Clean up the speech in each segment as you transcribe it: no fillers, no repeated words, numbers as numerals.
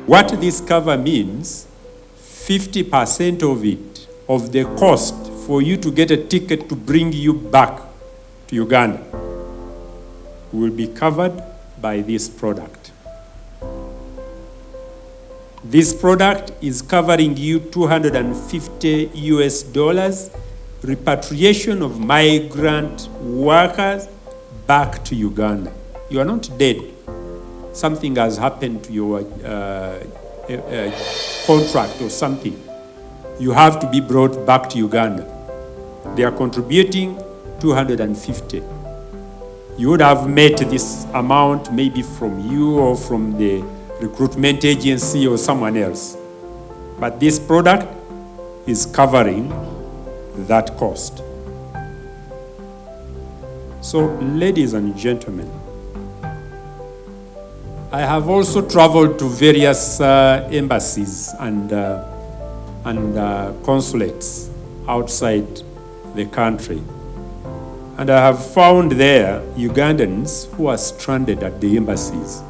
What this cover means, 50% of it, of the cost for you to get a ticket to bring you back to Uganda, will be covered by this product. This product is covering you $250 US, repatriation of migrant workers back to Uganda. You are not dead. Something has happened to your contract or something. You have to be brought back to Uganda. They are contributing $250. You would have met this amount maybe from you or from the recruitment agency or someone else. But this product is covering that cost. So, ladies and gentlemen, I have also traveled to various embassies and consulates outside the country. And I have found there Ugandans who are stranded at the embassies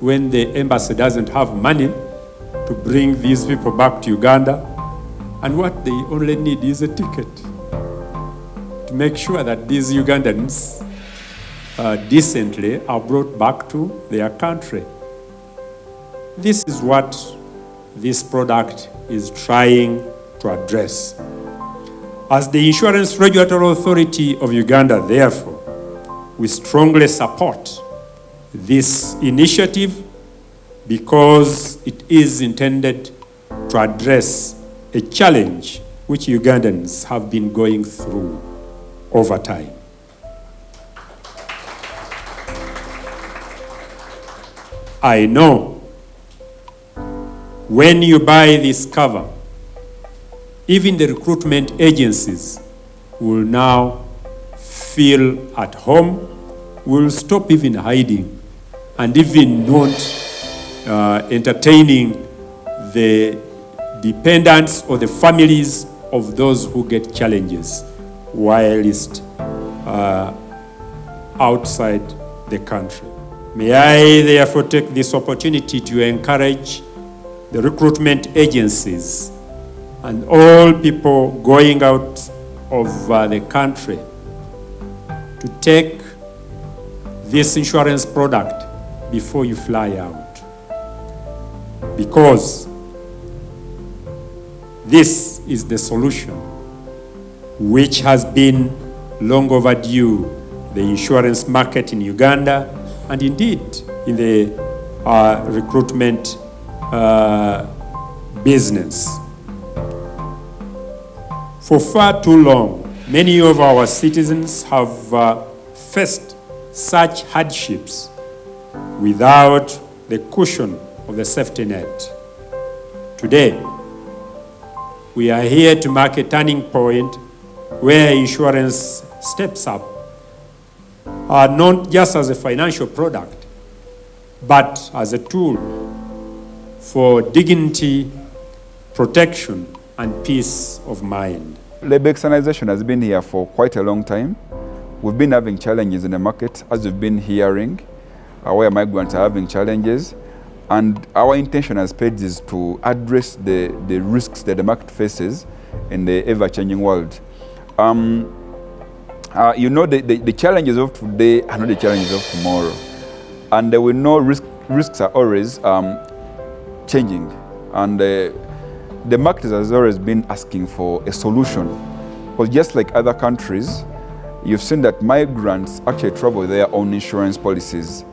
when the embassy doesn't have money to bring these people back to Uganda, and what they only need is a ticket to make sure that these Ugandans decently are brought back to their country. This is what this product is trying to address. As the Insurance Regulatory Authority of Uganda, therefore, we strongly support this initiative because it is intended to address a challenge which Ugandans have been going through over time. I know when you buy this cover, even the recruitment agencies will now feel at home, will stop even hiding and even not entertaining the dependents or the families of those who get challenges whilst outside the country. May I therefore take this opportunity to encourage the recruitment agencies and all people going out of the country to take this insurance product before you fly out. Because this is the solution which has been long overdue, the insurance market in Uganda and indeed in the recruitment business. For far too long, many of our citizens have faced such hardships without the cushion of the safety net. Today, we are here to mark a turning point where insurance steps up, not just as a financial product, but as a tool for dignity, protection, and peace of mind. Labor externalization has been here for quite a long time. We've been having challenges in the market, as we've been hearing, where migrants are having challenges. And our intention as PEDS is to address the risks that the market faces in the ever-changing world. You know, the challenges of today are not the challenges of tomorrow. And we know risks are always changing. And the market has always been asking for a solution. Because just like other countries, you've seen that migrants actually travel with their own insurance policies.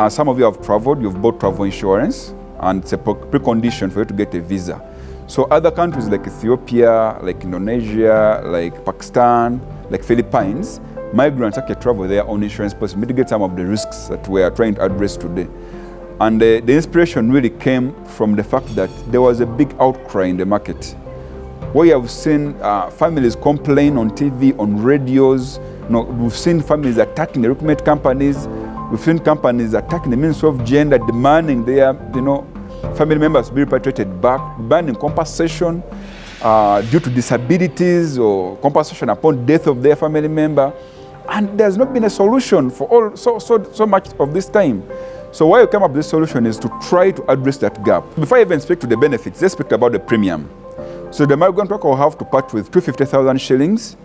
Some of you have traveled, you've bought travel insurance, and it's a precondition for you to get a visa. So other countries like Ethiopia, like Indonesia, like Pakistan, like Philippines, migrants actually travel with their own insurance policy to mitigate some of the risks that we are trying to address today. And the inspiration really came from the fact that there was a big outcry in the market. We have seen families complain on TV, on radios. We've seen families attacking the recruitment companies. We've seen companies attacking the Ministry of Gender, demanding their family members be repatriated back, demanding compensation due to disabilities or compensation upon death of their family member. And there's not been a solution for so much of this time. So why we come up with this solution is to try to address that gap. Before I even speak to the benefits, let's speak about the premium. So the migrant worker will have to part with 250,000 shillings,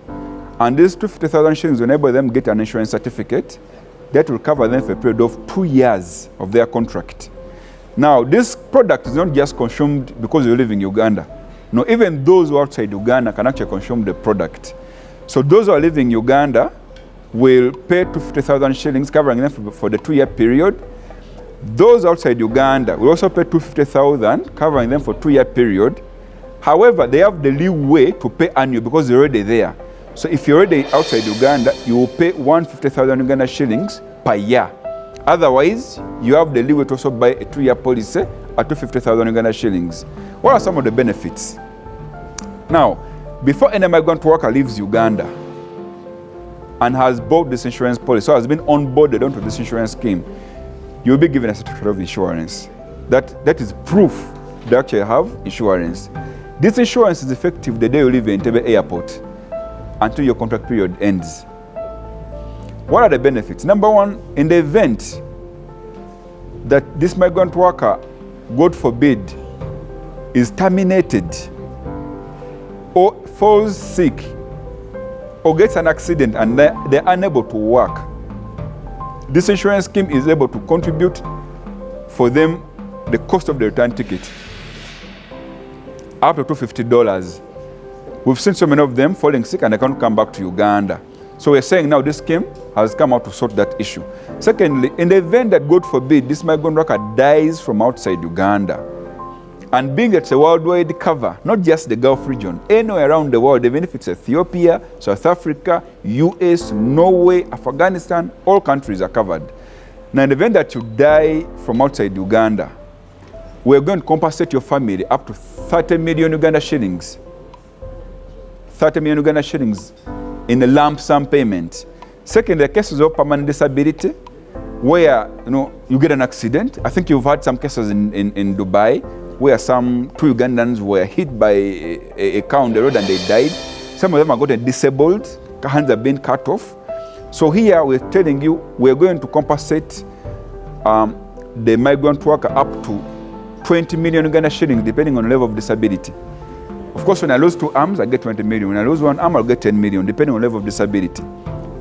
and these 250,000 shillings will enable them to get an insurance certificate that will cover them for a period of 2 years of their contract. Now, this product is not just consumed because you live in Uganda. No, even those who are outside Uganda can actually consume the product. So those who are living in Uganda will pay 250,000 shillings, covering them for the 2-year period. Those outside Uganda will also pay 250,000, covering them for 2-year period. However, they have the leeway to pay annual because they're already there. So if you're already outside Uganda, you will pay 150,000 Uganda shillings per year. Otherwise, you have the leeway to also buy a 2-year policy at 250,000 Uganda shillings. What are some of the benefits? Now, before any migrant worker leaves Uganda and has bought this insurance policy, so has been onboarded onto this insurance scheme, you'll be given a certificate of insurance. That is proof that you actually have insurance. This insurance is effective the day you leave Entebbe Airport until your contract period ends. What are the benefits? Number one, in the event that this migrant worker, God forbid, is terminated or falls sick or gets an accident and they're unable to work, this insurance scheme is able to contribute for them the cost of the return ticket, up to $250. We've seen so many of them falling sick and they can't come back to Uganda. So we're saying now this scheme has come out to sort that issue. Secondly, in the event that, God forbid, this migrant worker dies from outside Uganda, and being that it's a worldwide cover, not just the Gulf region, anywhere around the world, even if it's Ethiopia, South Africa, US, Norway, Afghanistan, all countries are covered. Now, in the event that you die from outside Uganda, we're going to compensate your family up to 30 million Uganda shillings. 30 million Uganda shillings in a lump sum payment. Second, the cases of permanent disability, where you get an accident. I think you've had some cases in Dubai, where two Ugandans were hit by a car on the road and they died. Some of them are gotten disabled, hands have been cut off. So here we're telling you we're going to compensate the migrant worker up to 20 million Uganda shillings, depending on the level of disability. Of course, when I lose 2 arms, I get 20 million. When I lose 1 arm, I'll get 10 million, depending on level of disability.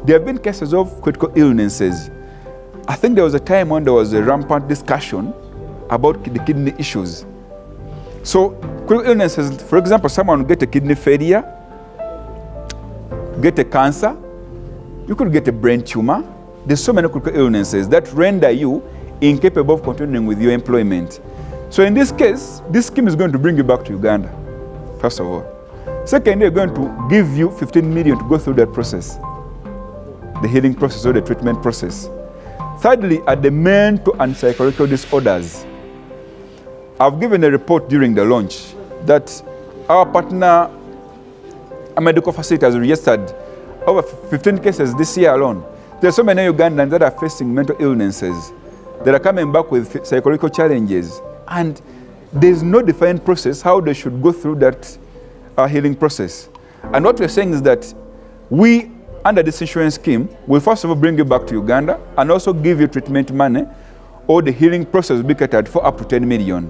There have been cases of critical illnesses. I think there was a time when there was a rampant discussion about the kidney issues. So, critical illnesses, for example, someone will get a kidney failure, get a cancer, you could get a brain tumor. There's so many critical illnesses that render you incapable of continuing with your employment. So in this case, this scheme is going to bring you back to Uganda, first of all. Second, they're going to give you 15 million to go through that process, the healing process or the treatment process. Thirdly, at the mental and psychological disorders, I've given a report during the launch that our partner, a medical facility, has registered over 15 cases this year alone. There are so many Ugandans that are facing mental illnesses, that are coming back with psychological challenges, and there's no defined process how they should go through that healing process. And what we're saying is that we, under this insurance scheme, will first of all bring you back to Uganda and also give you treatment money, or the healing process will be catered for up to 10 million.